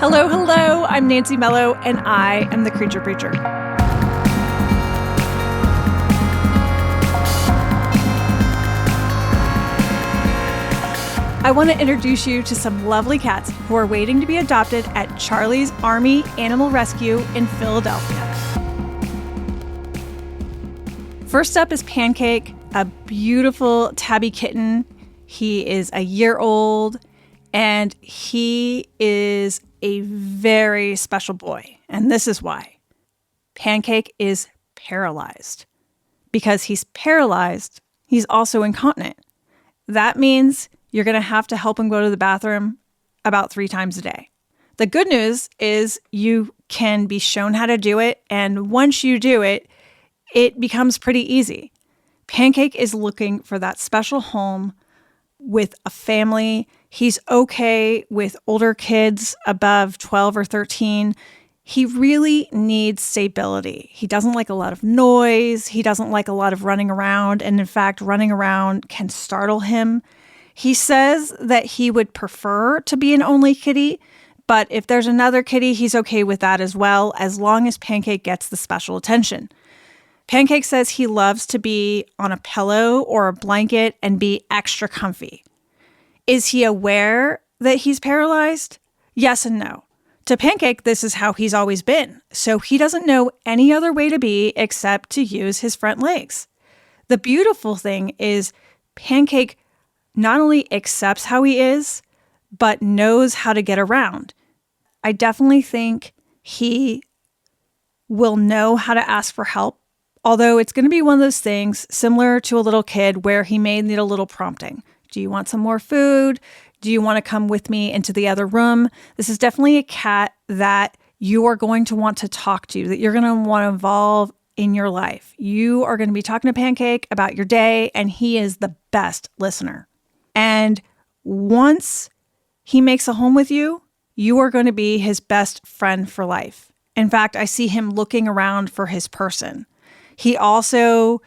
Hello, hello. I'm Nancy Mello, and I am the Creature Preacher. I want to introduce you to some lovely cats who are waiting to be adopted at Charlie's Army Animal Rescue in Philadelphia. First up is Pancake, a beautiful tabby kitten. He is a year old, and he is a very special boy. And this is why. Pancake is paralyzed. Because he's paralyzed, he's also incontinent. That means you're going to have to help him go to the bathroom about 3 times a day. The good news is you can be shown how to do it, and once you do it, it becomes pretty easy. Pancake is looking for that special home with a family. He's okay with older kids above 12 or 13. He really needs stability. He doesn't like a lot of noise. He doesn't like a lot of running around, and in fact, running around can startle him. He says that he would prefer to be an only kitty, but if there's another kitty, he's okay with that as well, as long as Pancake gets the special attention. Pancake says he loves to be on a pillow or a blanket and be extra comfy. Is he aware that he's paralyzed? Yes and no. To Pancake, this is how he's always been, so he doesn't know any other way to be except to use his front legs. The beautiful thing is Pancake not only accepts how he is, but knows how to get around. I definitely think he will know how to ask for help, although it's going to be one of those things similar to a little kid where he may need a little prompting. Do you want some more food? Do you want to come with me into the other room? This is definitely a cat that you are going to want to talk to, that you're going to want to involve in your life. You are going to be talking to Pancake about your day, and he is the best listener. And once he makes a home with you, you are going to be his best friend for life. In fact, I see him looking around for his person. He also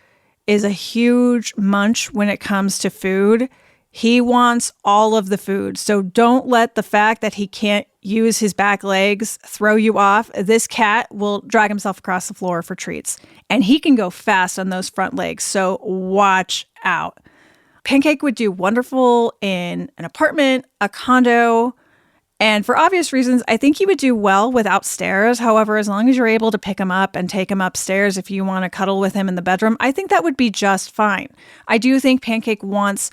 is a huge munch when it comes to food. He wants all of the food. So don't let the fact that he can't use his back legs throw you off. This cat will drag himself across the floor for treats. And he can go fast on those front legs. So watch out. Pancake would do wonderful in an apartment, a condo, and for obvious reasons, I think he would do well without stairs. However, as long as you're able to pick him up and take him upstairs if you want to cuddle with him in the bedroom, I think that would be just fine. I do think Pancake wants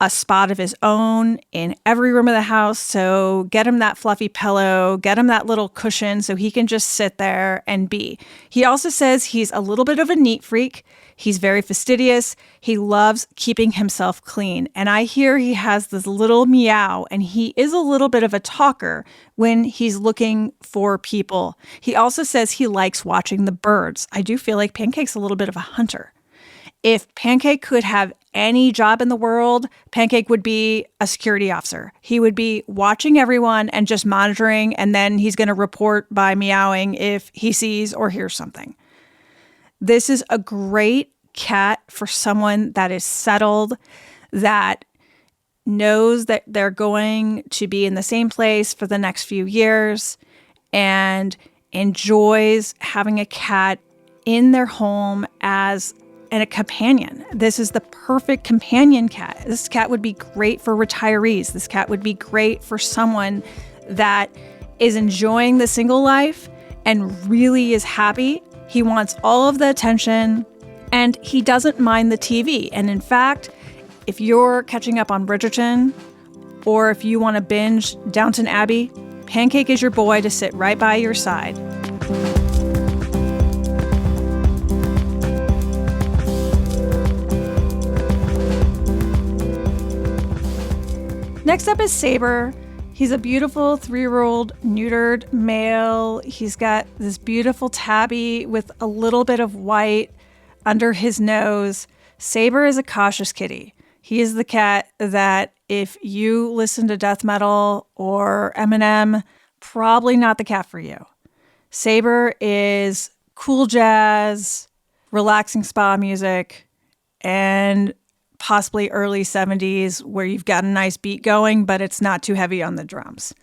a spot of his own in every room of the house, so get him that fluffy pillow, get him that little cushion so he can just sit there and be. He also says he's a little bit of a neat freak. He's very fastidious. He loves keeping himself clean. And I hear he has this little meow, and he is a little bit of a talker when he's looking for people. He also says he likes watching the birds. I do feel like Pancake's a little bit of a hunter. If Pancake could have any job in the world, Pancake would be a security officer. He would be watching everyone and just monitoring, and then he's going to report by meowing if he sees or hears something. This is a great cat for someone that is settled, that knows that they're going to be in the same place for the next few years, and enjoys having a cat in their home as a companion. This is the perfect companion cat. This cat would be great for retirees. This cat would be great for someone that is enjoying the single life and really is happy. He wants all of the attention, and he doesn't mind the TV. And in fact, if you're catching up on Bridgerton, or if you want to binge Downton Abbey, Pancake is your boy to sit right by your side. Next up is Saber. He's a beautiful 3-year-old neutered male. He's got this beautiful tabby with a little bit of white under his nose. Saber is a cautious kitty. He is the cat that if you listen to death metal or Eminem, probably not the cat for you. Saber is cool jazz, relaxing spa music, and possibly early 70s where you've got a nice beat going, but it's not too heavy on the drums.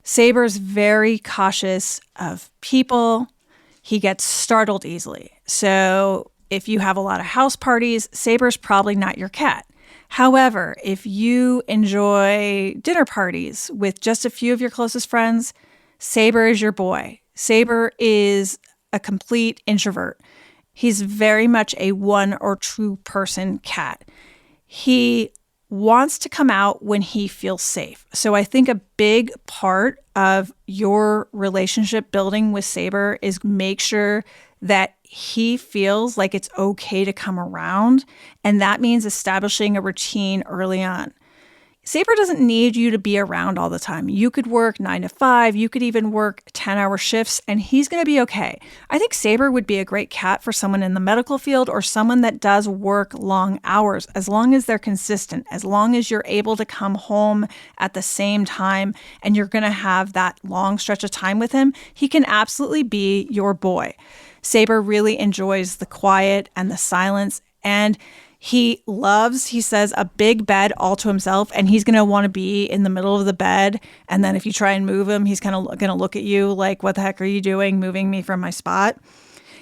Saber's very cautious of people. He gets startled easily. So if you have a lot of house parties, Saber's probably not your cat. However, if you enjoy dinner parties with just a few of your closest friends, Saber is your boy. Saber is a complete introvert. He's very much a one or two person cat. He wants to come out when he feels safe. So I think a big part of your relationship building with Saber is make sure that he feels like it's okay to come around. And that means establishing a routine early on. Saber doesn't need you to be around all the time. You could work 9 to 5. You could even work 10-hour shifts, and he's going to be okay. I think Saber would be a great cat for someone in the medical field or someone that does work long hours, as long as they're consistent, as long as you're able to come home at the same time and you're going to have that long stretch of time with him. He can absolutely be your boy. Saber really enjoys the quiet and the silence, and he says, a big bed all to himself, and he's going to want to be in the middle of the bed. And then if you try and move him, he's kind of going to look at you like, what the heck are you doing moving me from my spot?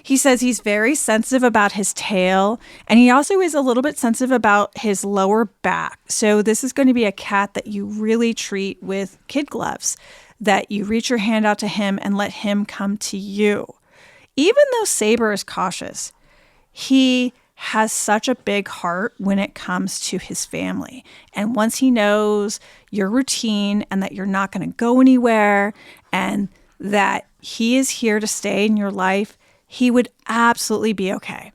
He says he's very sensitive about his tail, and he also is a little bit sensitive about his lower back. So this is going to be a cat that you really treat with kid gloves, that you reach your hand out to him and let him come to you. Even though Saber is cautious, he has such a big heart when it comes to his family. And once he knows your routine and that you're not going to go anywhere and that he is here to stay in your life, he would absolutely be okay.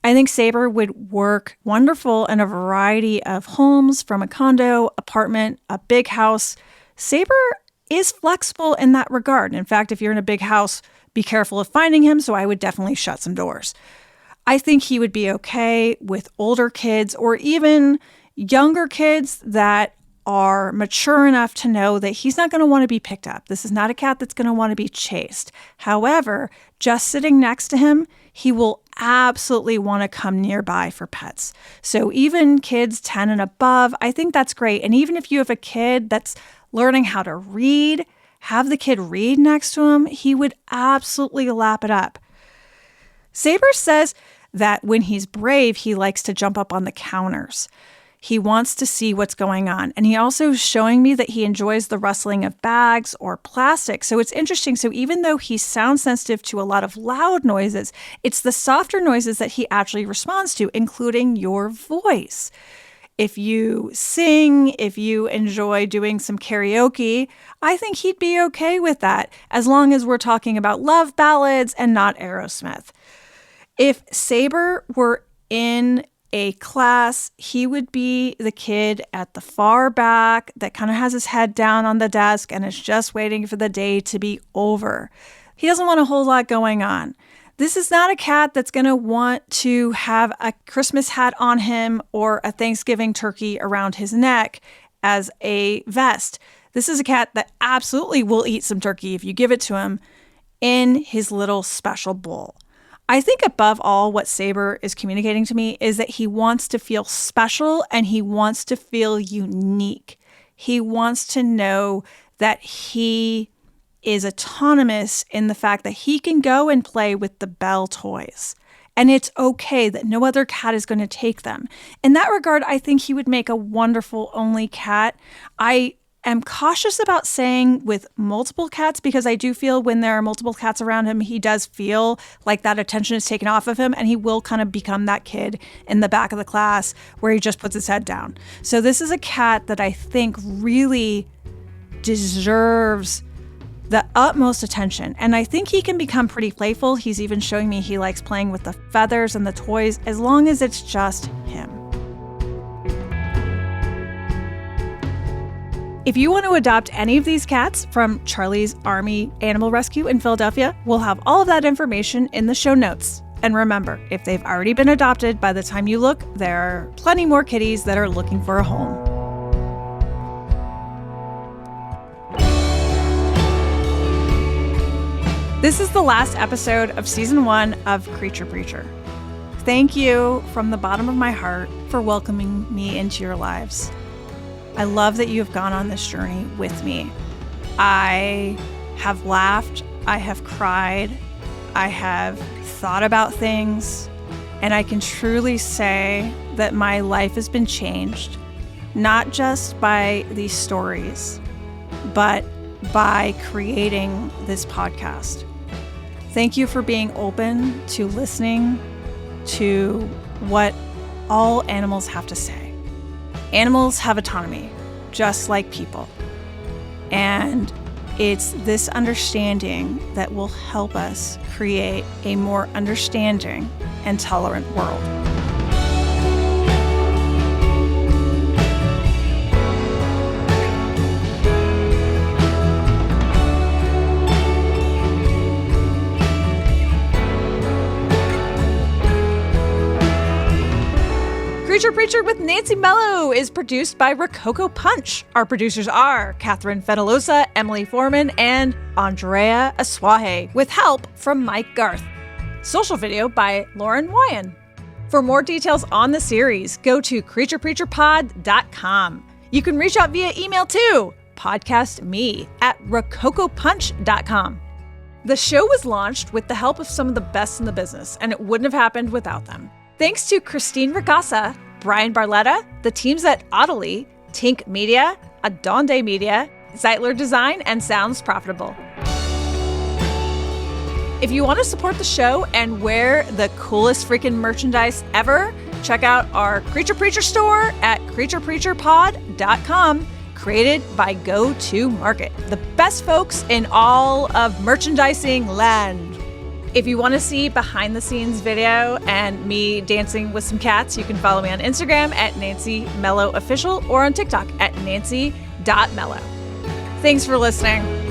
I think Saber would work wonderful in a variety of homes, from a condo, apartment, a big house. Saber is flexible in that regard. In fact, if you're in a big house, be careful of finding him, so I would definitely shut some doors. I think he would be okay with older kids or even younger kids that are mature enough to know that he's not going to want to be picked up. This is not a cat that's going to want to be chased. However, just sitting next to him, he will absolutely want to come nearby for pets. So even kids 10 and above, I think that's great. And even if you have a kid that's learning how to read, have the kid read next to him, he would absolutely lap it up. Saber says that when he's brave, he likes to jump up on the counters. He wants to see what's going on. And he also is showing me that he enjoys the rustling of bags or plastic. So it's interesting. So even though he's sound sensitive to a lot of loud noises, it's the softer noises that he actually responds to, including your voice. If you sing, if you enjoy doing some karaoke, I think he'd be okay with that, as long as we're talking about love ballads and not Aerosmith. If Saber were in a class, he would be the kid at the far back that kind of has his head down on the desk and is just waiting for the day to be over. He doesn't want a whole lot going on. This is not a cat that's going to want to have a Christmas hat on him or a Thanksgiving turkey around his neck as a vest. This is a cat that absolutely will eat some turkey if you give it to him in his little special bowl. I think above all, what Saber is communicating to me is that he wants to feel special and he wants to feel unique. He wants to know that he is autonomous in the fact that he can go and play with the Bell toys. And it's okay that no other cat is going to take them. In that regard, I think he would make a wonderful only cat. I am cautious about saying with multiple cats, because I do feel when there are multiple cats around him, he does feel like that attention is taken off of him, and he will kind of become that kid in the back of the class where he just puts his head down. So this is a cat that I think really deserves the utmost attention. And I think he can become pretty playful. He's even showing me he likes playing with the feathers and the toys, as long as it's just him. If you want to adopt any of these cats from Charlie's Army Animal Rescue in Philadelphia, we'll have all of that information in the show notes. And remember, if they've already been adopted, by the time you look, there are plenty more kitties that are looking for a home. This is the last episode of season 1 of Creature Preacher. Thank you from the bottom of my heart for welcoming me into your lives. I love that you have gone on this journey with me. I have laughed, I have cried, I have thought about things, and I can truly say that my life has been changed, not just by these stories, but by creating this podcast. Thank you for being open to listening to what all animals have to say. Animals have autonomy, just like people. And it's this understanding that will help us create a more understanding and tolerant world. Creature Preacher with Nancy Mello is produced by Rococo Punch. Our producers are Catherine Fenalosa, Emily Foreman, and Andrea Aswahe, with help from Mike Garth. Social video by Lauren Wyan. For more details on the series, go to creaturepreacherpod.com. You can reach out via email too, podcastme@rococopunch.com. The show was launched with the help of some of the best in the business, and it wouldn't have happened without them. Thanks to Christine Ragassa, Brian Barletta, the teams at Audely, Tink Media, Adonde Media, Zeitler Design, and Sounds Profitable. If you want to support the show and wear the coolest freaking merchandise ever, check out our Creature Preacher store at creaturepreacherpod.com, created by Go-To-Market, the best folks in all of merchandising land. If you want to see behind-the-scenes video and me dancing with some cats, you can follow me on Instagram at Nancy Mello Official or on TikTok at nancy.mello. Thanks for listening.